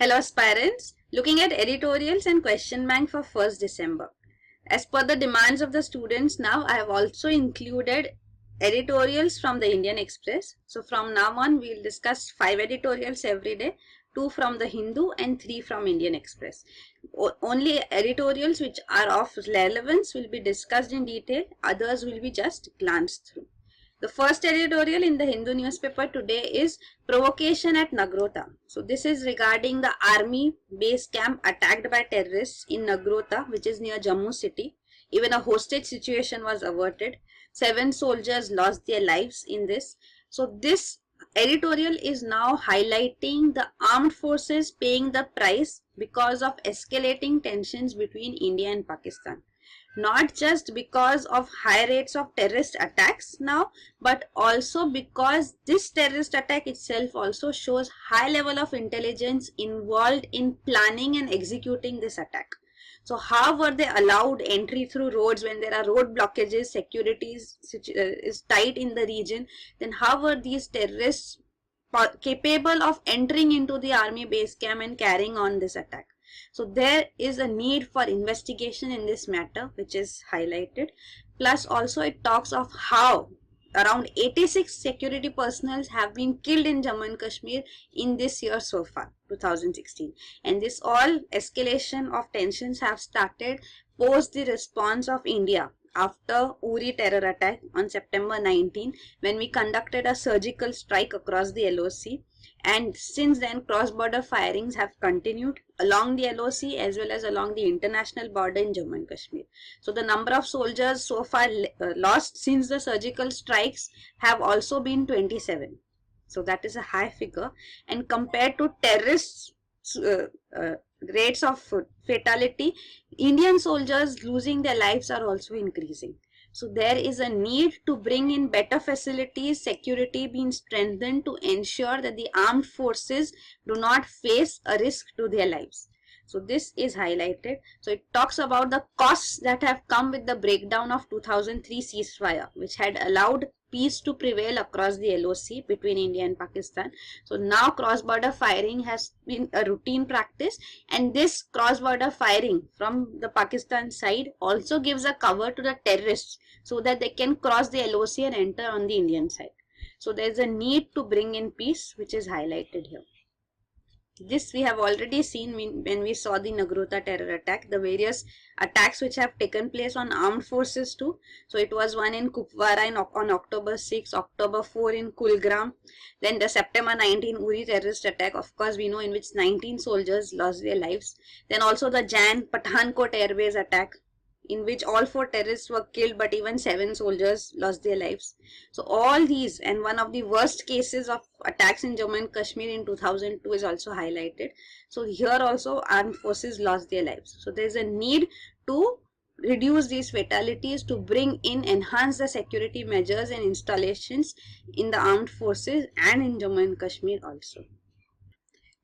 Hello aspirants, looking at editorials and question bank for 1st December. As per the demands of the students now, I have also included editorials from the Indian Express. So from now on, we will discuss 5 editorials every day, 2 from the Hindu and 3 from Indian Express. Only editorials which are of relevance will be discussed in detail, others will be just glanced through. The first editorial in the Hindu newspaper today is Provocation at Nagrota. So this is regarding the army base camp attacked by terrorists in Nagrota, which is near Jammu city. Even a hostage situation was averted. 7 soldiers lost their lives in this. So this editorial is now highlighting the armed forces paying the price because of escalating tensions between India and Pakistan. Not just because of high rates of terrorist attacks now, but also because this terrorist attack itself also shows high level of intelligence involved in planning and executing this attack. So how were they allowed entry through roads when there are road blockages, security is tight in the region? Then how were these terrorists capable of entering into the army base camp and carrying on this attack? So there is a need for investigation in this matter, which is highlighted. Plus also it talks of how around 86 security personnel have been killed in Jammu and Kashmir in this year so far, 2016. And this all escalation of tensions have started post the response of India after Uri terror attack on September 19, when we conducted a surgical strike across the LOC. And since then, cross-border firings have continued along the LOC as well as along the international border in Jammu and Kashmir. So the number of soldiers so far lost since the surgical strikes have also been 27. So that is a high figure. And compared to terrorists rates of fatality, Indian soldiers losing their lives are also increasing. So there is a need to bring in better facilities, security being strengthened to ensure that the armed forces do not face a risk to their lives. So this is highlighted. So it talks about the costs that have come with the breakdown of 2003 ceasefire, which had allowed peace to prevail across the LOC between India and Pakistan. So now cross-border firing has been a routine practice, and this cross-border firing from the Pakistan side also gives a cover to the terrorists so that they can cross the LOC and enter on the Indian side. So there is a need to bring in peace, which is highlighted here. This we have already seen when we saw the Nagrota terror attack, the various attacks which have taken place on armed forces too. So it was one in Kupwara on October 6, October 4 in Kulgram. Then the September 19 Uri terrorist attack, of course we know, in which 19 soldiers lost their lives. Then also the Jan Pathankot Airways attack, in which all 4 terrorists were killed but even 7 soldiers lost their lives. So all these, and one of the worst cases of attacks in Jammu and Kashmir in 2002 is also highlighted. So here also armed forces lost their lives. So there is a need to reduce these fatalities, to bring in, enhance the security measures and installations in the armed forces and in Jammu and Kashmir also.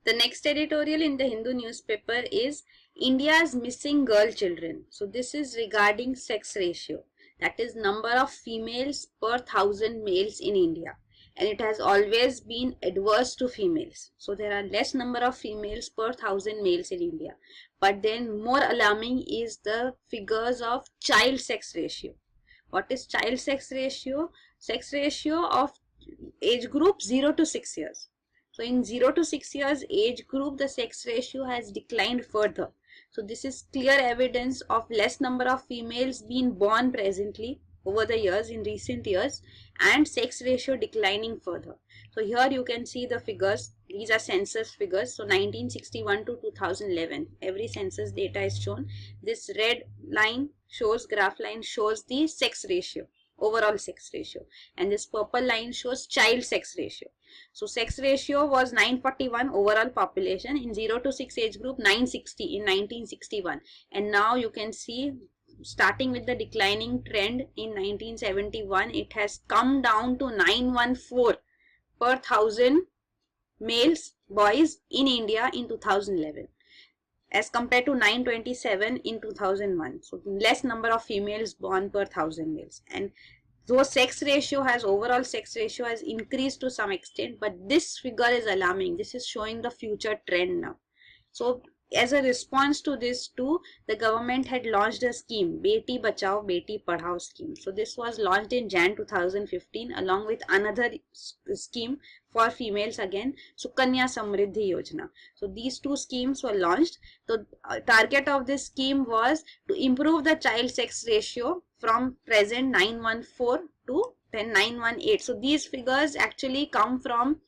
The next editorial in the Hindu newspaper is India's missing girl children. So this is regarding sex ratio, that is number of females per 1000 males in India, and it has always been adverse to females. So there are less number of females per 1000 males in India. But then more alarming is the figures of child sex ratio. What is child sex ratio? Sex ratio of age group 0 to 6 years. So in 0 to 6 years age group, the sex ratio has declined further. So this is clear evidence of less number of females being born presently over the years, in recent years, and sex ratio declining further. So here you can see the figures. These are census figures. So 1961 to 2011, every census data is shown. This red line shows, graph line shows the sex ratio, overall sex ratio, and this purple line shows child sex ratio. So sex ratio was 941 overall population, in 0 to 6 age group 960 in 1961, and now you can see, starting with the declining trend in 1971, it has come down to 914 per 1000 males, boys in India in 2011, as compared to 927 in 2001. So less number of females born per 1000 males. And though sex ratio has, overall sex ratio has increased to some extent, but this figure is alarming. This is showing the future trend now. So as a response to this too, the government had launched a scheme, Beti Bachao Beti Padhao scheme. So this was launched in Jan 2015 along with another scheme for females again, Sukanya Samriddhi Yojana. So these two schemes were launched. The target of this scheme was to improve the child sex ratio from present 914 to then 918. So these figures actually come from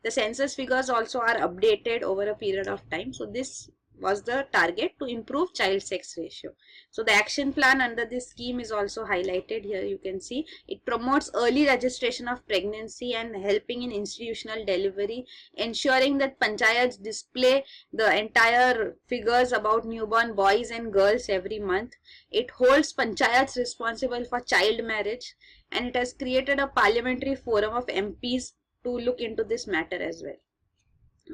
the census figures, also are updated over a period of time. So this was the target to improve child sex ratio. So the action plan under this scheme is also highlighted here. You can see it promotes early registration of pregnancy and helping in institutional delivery, ensuring that panchayats display the entire figures about newborn boys and girls every month. It holds panchayats responsible for child marriage, and it has created a parliamentary forum of MPs to look into this matter as well.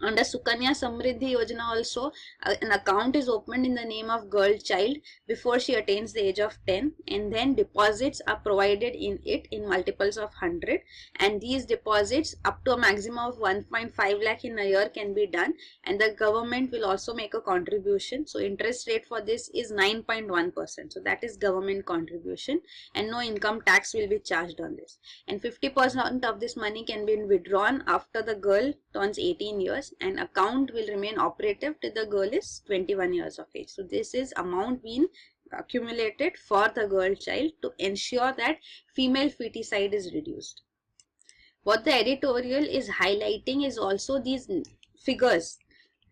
Under Sukanya Samriddhi Yojana also, an account is opened in the name of girl child before she attains the age of 10, and then deposits are provided in it in multiples of 100, and these deposits up to a maximum of 1.5 lakh in a year can be done, and the government will also make a contribution. So interest rate for this is 9.1%. So that is government contribution, and no income tax will be charged on this. And 50% of this money can be withdrawn after the girl turns 18 years, and account will remain operative till the girl is 21 years of age. So this is amount being accumulated for the girl child to ensure that female feticide is reduced. What the editorial is highlighting is also these figures,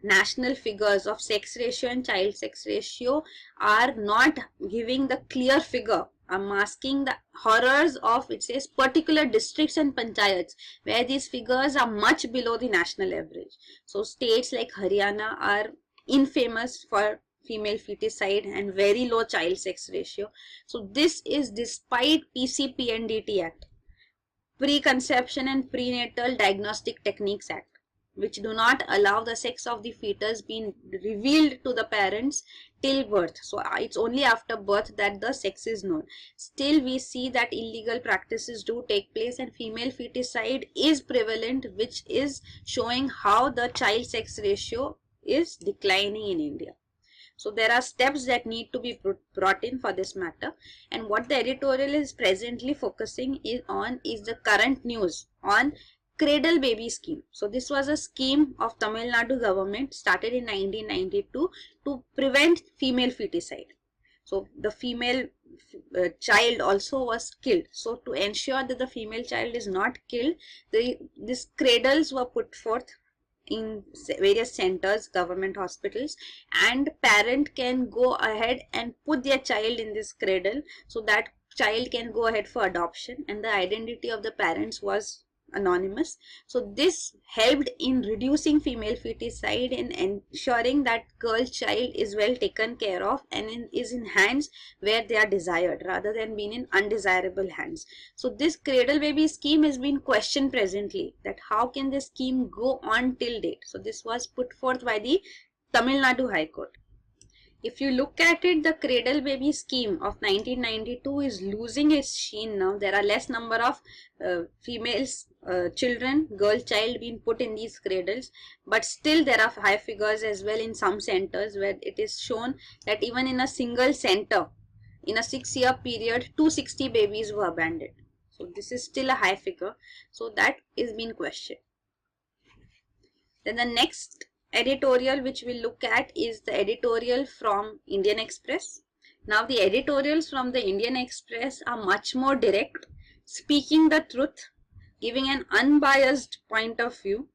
national figures of sex ratio and child sex ratio are not giving the clear figure, are masking the horrors of, it says, particular districts and panchayats where these figures are much below the national average. So states like Haryana are infamous for female feticide and very low child sex ratio. So this is despite PCPNDT Act, Preconception and Prenatal Diagnostic Techniques Act, which do not allow the sex of the fetus being revealed to the parents till birth. So it's only after birth that the sex is known. Still we see that illegal practices do take place and female feticide is prevalent, which is showing how the child sex ratio is declining in India. So there are steps that need to be brought in for this matter, and what the editorial is presently focusing on is the current news on Cradle Baby Scheme. So this was a scheme of Tamil Nadu government started in 1992 to prevent female feticide. So the female child also was killed. So to ensure that the female child is not killed, these cradles were put forth in various centers, government hospitals, and parent can go ahead and put their child in this cradle so that child can go ahead for adoption, and the identity of the parents was anonymous. So this helped in reducing female feticide and ensuring that girl child is well taken care of and is in hands where they are desired rather than being in undesirable hands. So this Cradle Baby scheme has been questioned presently, that how can this scheme go on till date. So this was put forth by the Tamil Nadu High Court. If you look at it, the Cradle Baby scheme of 1992 is losing its sheen now. There are less number of females, children, girl child being put in these cradles, but still there are high figures as well in some centers where it is shown that even in a single center, in a 6-year period, 260 babies were abandoned. So this is still a high figure. So that is being questioned. Then the next editorial which we'll look at is the editorial from Indian Express. Now the editorials from the Indian Express are much more direct, speaking the truth, giving an unbiased point of view,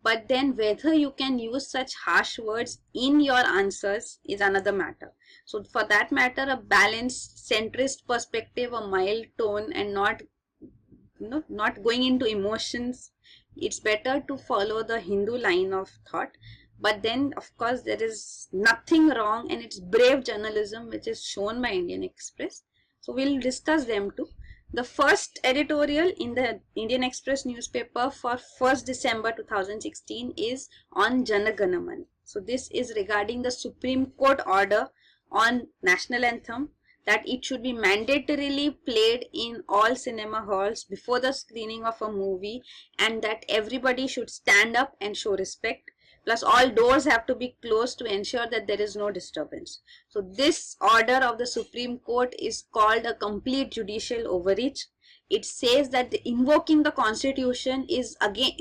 but then whether you can use such harsh words in your answers is another matter. So for that matter, a balanced centrist perspective, a mild tone, and not going into emotions. It's better to follow the Hindu line of thought. But then, of course, there is nothing wrong, and it's brave journalism which is shown by Indian Express. So we'll discuss them too. The first editorial in the Indian Express newspaper for 1st December 2016 is on Jana Gana Mana. So this is regarding the Supreme Court order on national anthem, that it should be mandatorily played in all cinema halls before the screening of a movie, and that everybody should stand up and show respect. plus all doors have to be closed to ensure that there is no disturbance. So this order of the Supreme Court is called a complete judicial overreach. It says that invoking the constitution is again,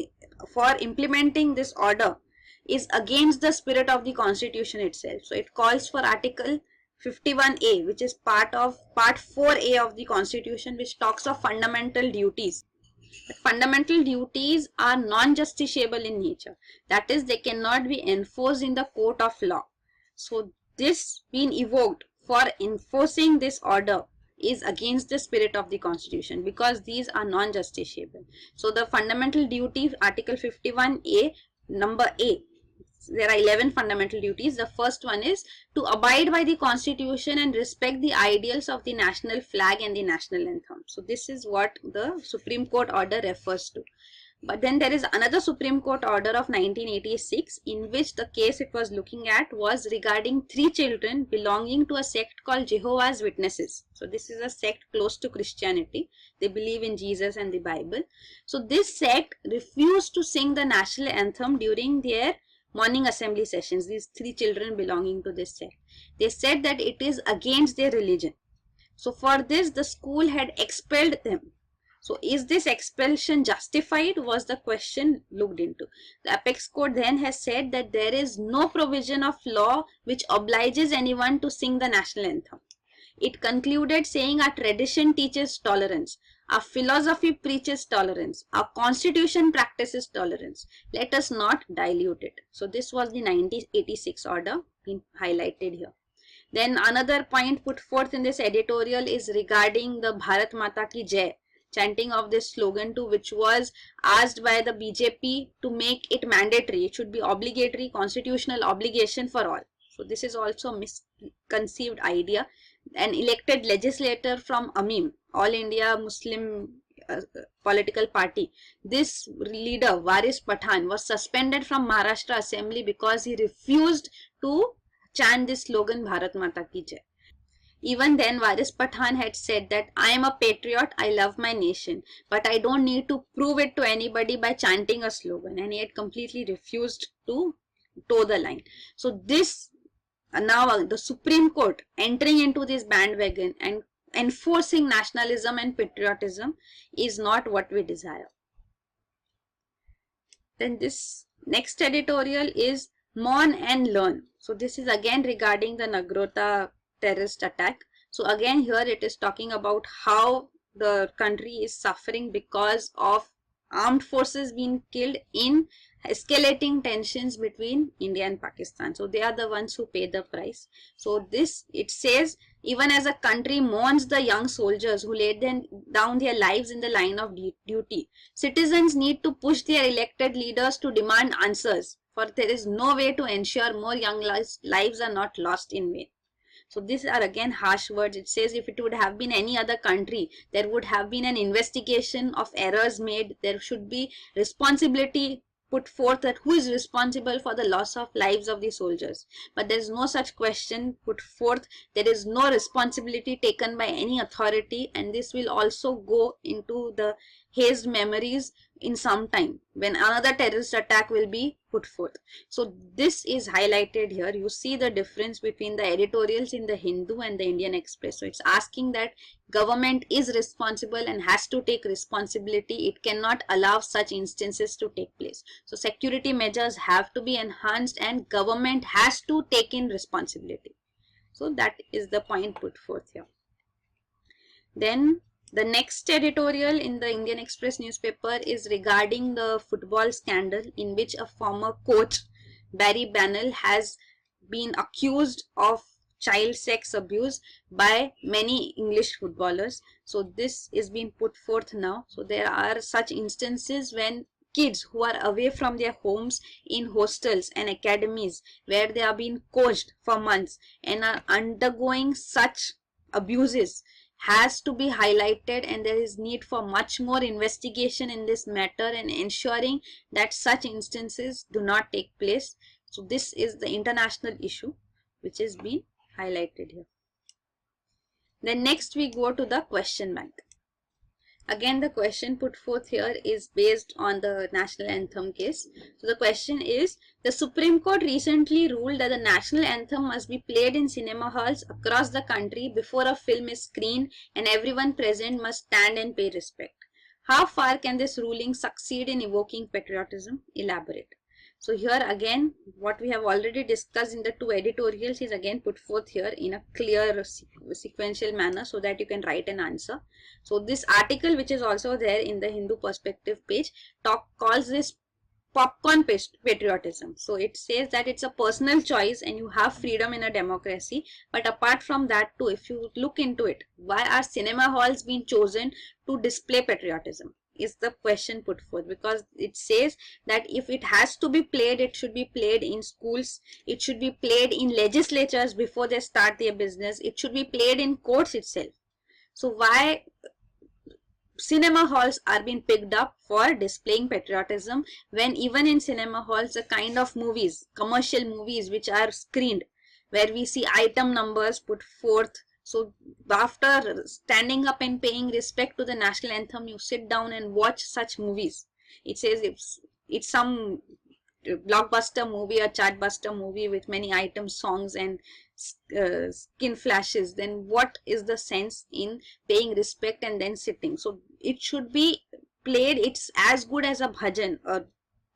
for implementing this order, is against the spirit of the constitution itself. So it calls for Article 51A, which is part 4A of the constitution, which talks of fundamental duties. But fundamental duties are non-justiciable in nature. That is, they cannot be enforced in the court of law. So this being evoked for enforcing this order is against the spirit of the constitution, because these are non-justiciable. So the fundamental duty, Article 51A, number A, there are 11 fundamental duties. The first one is to abide by the constitution and respect the ideals of the national flag and the national anthem. So this is what the Supreme Court order refers to. But then there is another Supreme Court order of 1986, in which the case it was looking at was regarding 3 children belonging to a sect called Jehovah's Witnesses. So this is a sect close to Christianity. They believe in Jesus and the Bible. So this sect refused to sing the national anthem during their morning assembly sessions. These 3 children belonging to this sect, they said that it is against their religion. So for this, the school had expelled them. So is this expulsion justified, was the question looked into. The apex court then has said that there is no provision of law which obliges anyone to sing the national anthem. It concluded saying, our tradition teaches tolerance, our philosophy preaches tolerance, our constitution practices tolerance. Let us not dilute it. So this was the 1986 order being highlighted here. Then another point put forth in this editorial is regarding the Bharat Mata Ki Jai chanting of this slogan, to which was asked by the BJP to make it mandatory. It should be obligatory, constitutional obligation for all. So this is also a misconceived idea. An elected legislator from AMIM, All India Muslim political party, this leader Waris Pathan was suspended from Maharashtra Assembly because he refused to chant this slogan Bharat Mata Ki Jai. Even then, Waris Pathan had said that I am a patriot, I love my nation, but I don't need to prove it to anybody by chanting a slogan, and he had completely refused to toe the line. So this, now the Supreme Court entering into this bandwagon and enforcing nationalism and patriotism is not what we desire. Then this next editorial is Mourn and Learn. So this is again regarding the Nagrota terrorist attack. So again here it is talking about how the country is suffering because of armed forces being killed in escalating tensions between India and Pakistan. So they are the ones who pay the price. So this, it says, even as a country mourns the young soldiers who laid down their lives in the line of duty, citizens need to push their elected leaders to demand answers, for there is no way to ensure more young lives are not lost in vain. So these are again harsh words. It says if it would have been any other country, there would have been an investigation of errors made. There should be responsibility put forth that who is responsible for the loss of lives of the soldiers. But there is no such question put forth. There is no responsibility taken by any authority, and this will also go into the hazed memories in some time when another terrorist attack will be put forth. So this is highlighted here. You see the difference between the editorials in the Hindu and the Indian Express. So it's asking that government is responsible and has to take responsibility. It cannot allow such instances to take place. So security measures have to be enhanced and government has to take in responsibility. So that is the point put forth here. Then the next editorial in the Indian Express newspaper is regarding the football scandal in which a former coach, Barry Bannell, has been accused of child sex abuse by many English footballers. So this is being put forth now. So there are such instances when kids who are away from their homes in hostels and academies where they are being coached for months and are undergoing such abuses has to be highlighted, and there is need for much more investigation in this matter and ensuring that such instances do not take place. So this is the international issue which is being highlighted here. Then next we go to the question bank. Again, the question put forth here is based on the national anthem case. So the question is, the Supreme Court recently ruled that the national anthem must be played in cinema halls across the country before a film is screened, and everyone present must stand and pay respect. How far can this ruling succeed in evoking patriotism? Elaborate. So here again, what we have already discussed in the two editorials is again put forth here in a clear sequential manner so that you can write an answer. So this article, which is also there in the Hindu Perspective page, calls this popcorn patriotism. So it says that it's a personal choice and you have freedom in a democracy. But apart from that too, if you look into it, why are cinema halls being chosen to display patriotism? Is the question put forth, because it says that if it has to be played, it should be played in schools, it should be played in legislatures before they start their business, it should be played in courts itself. So why cinema halls are being picked up for displaying patriotism, when even in cinema halls the kind of movies, commercial movies which are screened, where we see item numbers put forth, so after standing up and paying respect to the national anthem, you sit down and watch such movies. It says it's some blockbuster movie, a chartbuster movie with many items, songs and skin flashes, then what is the sense in paying respect and then sitting? So it should be played, it's as good as a bhajan, a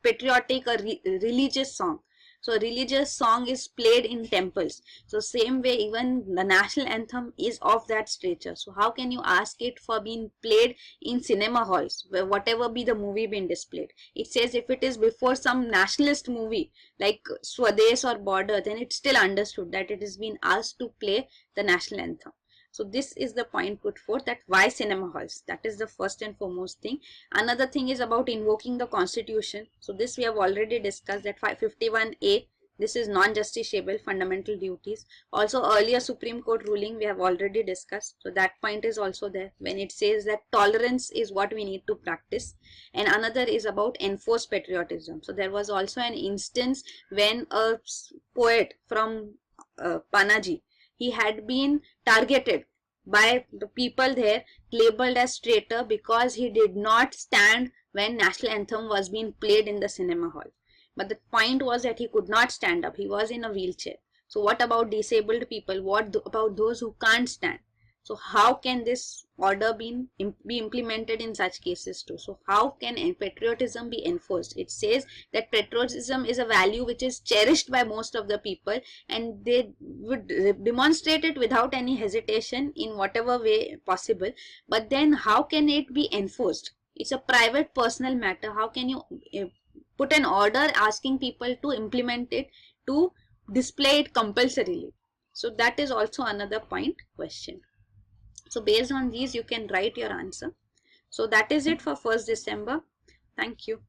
patriotic, a religious song. So a religious song is played in temples. So same way even the national anthem is of that stature. So how can you ask it for being played in cinema halls, where whatever be the movie being displayed? It says if it is before some nationalist movie like Swades or Border, then it's still understood that it is being asked to play the national anthem. So this is the point put forth, that why cinema halls. That is the first and foremost thing. Another thing is about invoking the constitution. So this we have already discussed, that 551A, this is non-justiciable fundamental duties. Also earlier Supreme Court ruling we have already discussed. So that point is also there when it says that tolerance is what we need to practice. And another is about enforced patriotism. So there was also an instance when a poet from Panaji, he had been targeted by the people there, labeled as traitor because he did not stand when national anthem was being played in the cinema hall. But the point was that he could not stand up, he was in a wheelchair. So what about disabled people? What about those who can't stand? So how can this order be implemented in such cases too? So how can patriotism be enforced? It says that patriotism is a value which is cherished by most of the people, and they would demonstrate it without any hesitation in whatever way possible. But then how can it be enforced? It's a private personal matter. How can you put an order asking people to implement it, to display it compulsorily? So that is also another question. So based on these you can write your answer. So that is it for 1st December. Thank you.